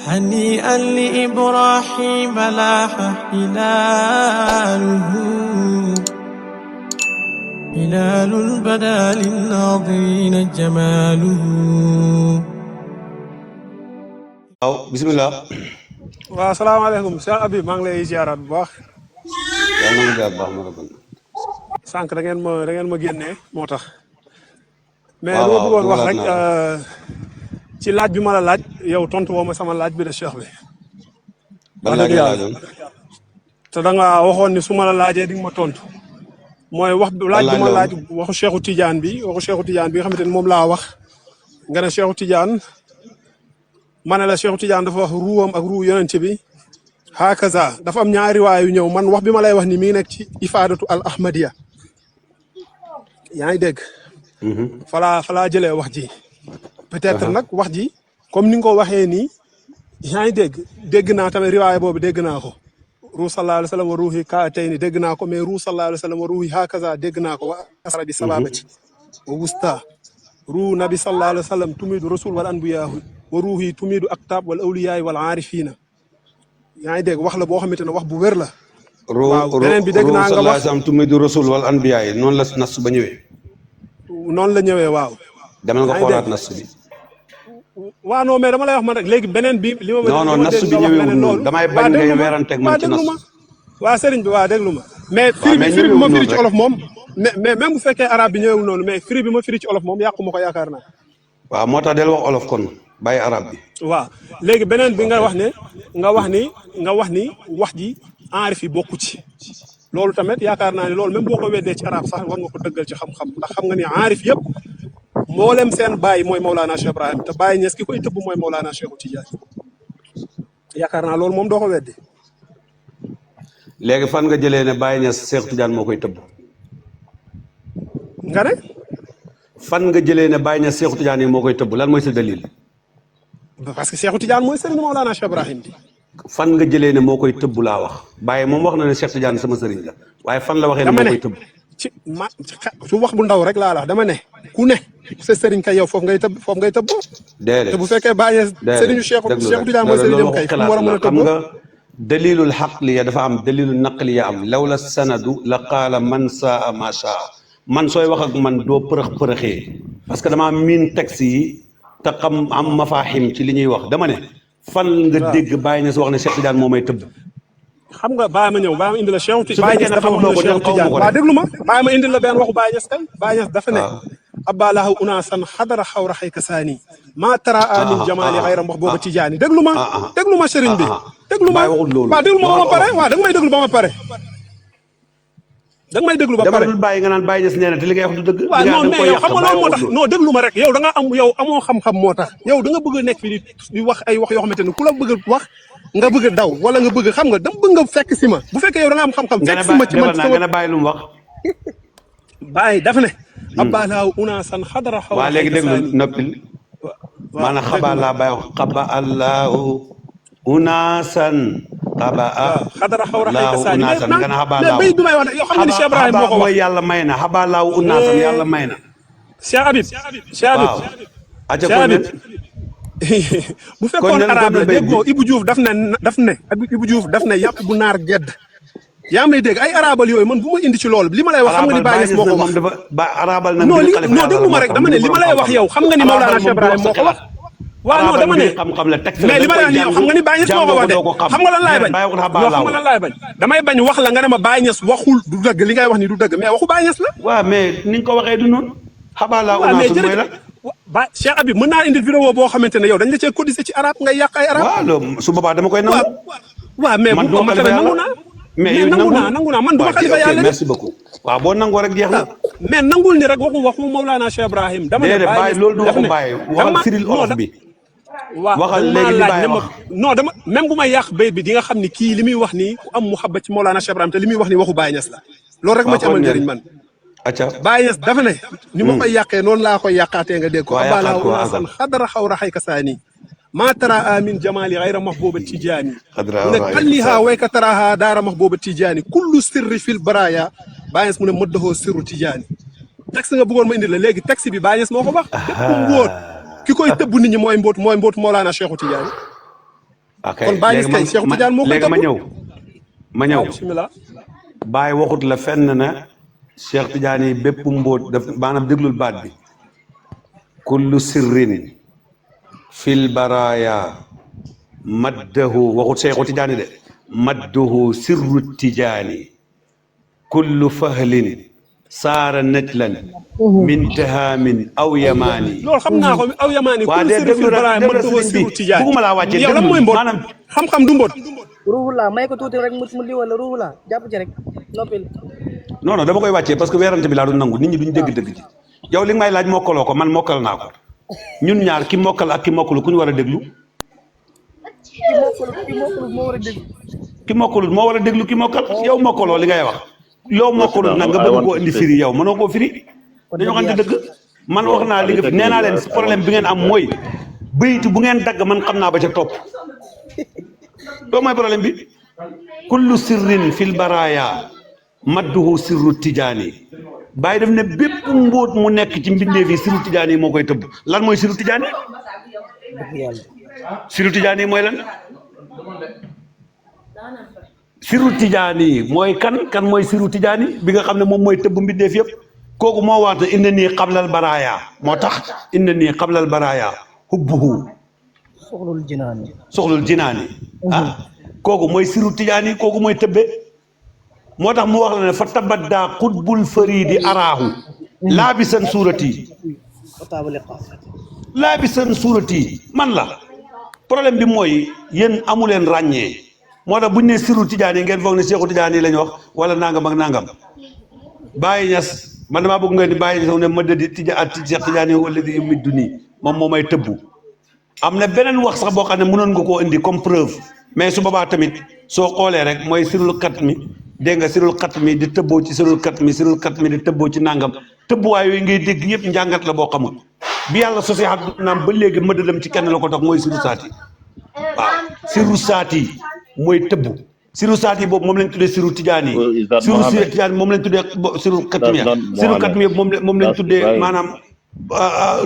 هنيئا لإبراهيم لاح هلاله هلال بدا للناظرين جماله. waaw bisimilah. waaw salaamaaleykum Cheikh Habib maa ngi lay ziaraat bu baax. yaa ngi ziar baax ma rabal. sànq da ngeen ma génnee moo tax. mais waaw lu ma bëggoon wax dugalaat rek naa ci laaj bi ma la laaj yow tontu woo ma sama laaj bi de Cheikh bi. ban wax laaj dëgg la yàlla laajoon. te da nga waxoon ni su ma la laajee di nga ma tontu. mooy wax laaj bi ma laaj waxu Cheikhu Tidiane bi nga xamante ni moom laa wax. nga ne Cheikhu Tidiane ma ne la Cheikhu Tidiane dafa wax ruwam ak ruu yonent bi. hakaza dafa am ñaari waay yu ñëw man wax bi ma lay wax ni mi ngi nekk ci ifaadatu al ahmadiya yaa ngi dégg. falaa jëlee wax ji. peut-être nag wax ji comme ni nga ko waxee nii yaa ngi dégg naa tamit riwaay boobu dégg naa ko. ruu sallallahu alayhi wa sallam wa ruuhi kaatay ni dégg naa ko mais ruu sallallahu alayhi wa sallam wa ruuhi hakaza dégg naa ko wa asra bi sababati wa wusta ruu nabi sallallahu alayhi wa sallam tumidu rasul wal anbiyaahu wa ruuhi tumidu aktab wal awliyaay wal aarifina yaa ngi dégg wax la boo xamante ne wax bu wér la. waaw beneen bi dégg naa nga wax sam tumidu rasul wal anbiya yi noonu la nas ba ñëwee. noonu la ñëwee waaw. demal nga xoolaat nas bi. waaw non mais dama lay wax man rek léegi beneen bi. li ma non nas bi ñëwewul noonu damay bañ ngay weeranteeg man ci nas. waa sëriñ bi waa déglu ma. mais firi bi ma firi ci olof moom. mais même bu fekkee arabe bi ñëwewul noonu mais firi bi ma firi ci olof moom yàqu ma ko yaakaar naa. waaw moo tax del wax olof kon bàyyi arabe bi. waaw léegi beneen bi nga wax ne nga wax ni wax ji enrif yi bokku ci loolu tamit yaakaar naa ne loolu même boo ko weddee ci arab sax war nga ko dëggal ci xam-xam ndax xam nga ni enrif yëpp mboolem seen baay mooy Mawlana Cheikh Ibrahim te baay ñes ki koy tëbb mooy Mawlana Cheikh Tidiane yaakaar naa loolu moom doo ko weddi. léegi fan nga jëlee ne Baye Niass Cheikh Tidiane moo koy tëbb. nga ne. fan nga jëlee ne Baye Niass Cheikh Tidiane yi moo koy tëbb lan mooy sa dalil. parce que Cheikh Tidiane mooy sëriñ Mawlana Cheikh Ibrahim bi. fan nga jëlee ne moo koy tëbb laa wax Baye moom wax na ne Cheikh Tidiane sama sëriñ la waaye fan la waxee ne moo koy tëbb. su wax bu ndaw rek laa la dama ne ku ne sa sëriñ kay yow foofu ngay tëbb. déedéet te bu fekkee Baye sëriñu Cheikh Tidiane mooy sëriñam kay fu mu war a mën a tëbb. xam nga dalilul xaqliya dafa am dalilul naqliya am lawla sanadu la qaala man saa ma saa man sooy wax ak man doo përëxee parce que dama miin texte yi te xam am mafahim ci li ñuy wax dama ne. fan nga dégg Baye Niass wax ne Cheikh Tidiane moo may tëbb. xam nga bàyyi ma ñëw bàyyi ma indi la Cheikh Tidiane dafa wax ne Cheikh Tidiane waaw déglu ma bàyyi ma indi la benn waxu Baye Niass kay Baye Niass dafa ne abbalahu unaasan xadara xawra xayka saani maa tara min jamaali xayra wax booba Tidiane déglu ma sëriñ bi déglu ma waaw déglu ma ba ma pare waaw da nga may déglu ba ma pare dama dul bàyyi nga naan Baye Niass nee na te li ngay wax du dëgg. waaw non mais yow xam nga loolu moo tax non déglu ma rek yow da nga am yow amoo xam-xam moo tax yow da nga bëgg a nekk fii di wax ay wax yoo xamante ne ku la bëgg wax nga bëgg a daw wala nga bëgg xam nga dama bëgg nga fekk si ma bu fekkee yow da nga am xam-xam fekk si ma ci man nga ne Baye lu mu wax. Baye daf ne abbalaahu unaasan xadara xaw waaw léegi déglu noppil maanaam xaba laa Baye wax xaba allahu unaasan xadara xawra xayka saani nga ne xaba laaw bay bi may wax yow xam nga ni Cheikh Ibrahim moo ko wax mooy yàlla may na xaba laaw unaasan yàlla may na. Cheikh Habib bu fekkoon arabe la déggoo Ibou Diouf daf ne yàpp bu naar gedd yaa may dégg ay arabal yooyu man bu ma indi ci loolu li ma lay wax xam nga ni Baye Niass moo ko wax non déglu ma rek dama ne li ma lay wax yow xam nga ni Mawlana Cheikh Ibrahim moo ko wax waaw non dama ne mais li ma lay wax ni yow xam nga ni Baye Niass moo ko wax de xam nga lan laay bañ damay bañ wax la nga ne ma Baye Niass waxul du dëgg li ngay wax ni du dëgg mais waxu Baye Niass la waaw mais ni nga ko waxee du noonu xabalaa unaasu mooy la ba Cheikh Habib mën naa indi vidéo boo xamante ne yow dañ la cee codisé ci arabe ngay yàq ay arabe waaw loolu su boobaa dama koy nangu waaw mais bu ma tamit nangu naa mais nangu naa man du ma xalifa yàlla merci beaucoup waaw boo nangoo rek jeex na mais nangul ni rek waxu Mawlana Cheikh Ibrahim dama ne Baye loolu du waxu Baye waxal firil olof bi waxal léegi li Baye wax non dama même bu may yàq bayt bi di nga xam ni kii li muy wax nii ku am muhabba ci Mawlana Cheikh Ibrahim te li muy wax nii waxu Baye Niass la loolu rek ma ci amal njëriñ man Baye Niass dafa ne ni ma koy yàqee noonu laa koy yàqaatee nga dégg ko abala unaasan xadara xawra xayka saani maa tara amin jamaali xayra mahbuba Tijaani mu ne kalliha wayka taraha daara mahbuba Tijaani kullu sirri fil baraya Baye Niass mu ne mëddahoo sirru Tijaani texte nga bëggoon ma indi la léegi texte bi Baye Niass moo ko wax lépp mbóot ki koy tëbb nit ñi mooy mbóot Mawlana Cheikh Tidiane ok kon Baye Niass kay Cheikh Tidiane moo koy léegi ma ñëw bismillah Baye waxut la fenn na Cheikh Tidiane yi bépp mbóot daf maanaam déglul baat bi kullu sirrin fil baraya maddahu waxut Cheikhu Tidiane de madduhu sirru Tidiane kullu fahlin saara najlan min tahamin aw yamaani loolu xam naa ko aw yamaani waa de déglu rek bugguma laa wàcce yow lan mooy mbóot maanaam xam-xam du mbóot ruuxula may ko tuuti rek mu liwal la ruuxula jàpp ci rek noppil non dama koy wàccee parce que weerante bi laa doon nangu nit ñi duñ dégg dëgg ji yow li nga may laaj mokkaloo ko man mokkal naa ko ñun ñaar ki mokkal ak ki mokkalu ku ñu war a déglu ki mokkalul moo war a déglu ki mokkal yow mokkaloo li ngay wax yow mokkalul nag nga bëgg koo indi firi yow mënoo koo firi dañoo xam ne dëgg man wax naa li nga fi nee naa leen problème bi ngeen am mooy bëyitu bu ngeen dagg man xam naa ba ca topp loolu mooy problème bi kullu sirrin fil baraya madduhu sirru Tijaani Baye def ne bépp mbóot mu nekk ci mbindeef yi sirru Tijaani yi moo koy tëbb lan mooy sirru Tijaani sirru Tijaani yi mooy lan sirru Tijaani yi mooy kan mooy sirru Tijaani bi nga xam ne moom mooy tëbb mbindeef yëpp kooku moo wax ne inna nii xablal baraya moo tax inna nii xablal baraya hubbuhu soxlul jinaani ah kooku mooy sirru Tijaani yi kooku mooy tëbbe moo tax mu wax la ne fa tabadda xutbul faridi araahu laabisan suurati laabisan suurati man la problème bi mooy yéen amuleen ràññee moo tax bu ñu ne sirru Tijaani ngeen foog ne Seexu Tijaani la ñu wax wala nangam ak nangam Baye Niass man damaa bëgg ngeen di Baye Niass ne ma dëddi Seex Tijaani wala di middu nii moom moo may tëbbu am na beneen wax sax boo xam ne mënoon nga koo indi comme preuve mais su boobaa tamit soo xoolee rek mooy sirul kat mi dégg nga sirul kat mi di tëbboo ci sirul kat mi di tëbboo ci nangam tëbbuwaay yooyu ngay dégg yëpp njàngat la boo xamul bi yàlla sosé ak naam ba léegi mëddalam ci kenn la ko tax mooy siru saati waaw siru saati mooy tëbbu siru saati boobu moom lañ tuddee siru Tijaani siru Tijaani moom lañ tuddee siru katmiya moom lañ tuddee maanaam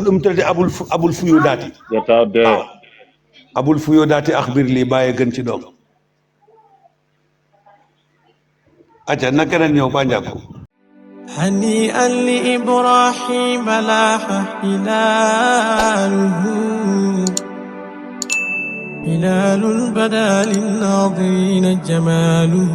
nu mu tuddee abul fuyu daati waaw abul fuyu daati axbir lii bàyyee gën ci doom acca na keneen ñëw ba njàkko هنيئا لإبراهيم لاح هلاله هلال بدا للناظرين جماله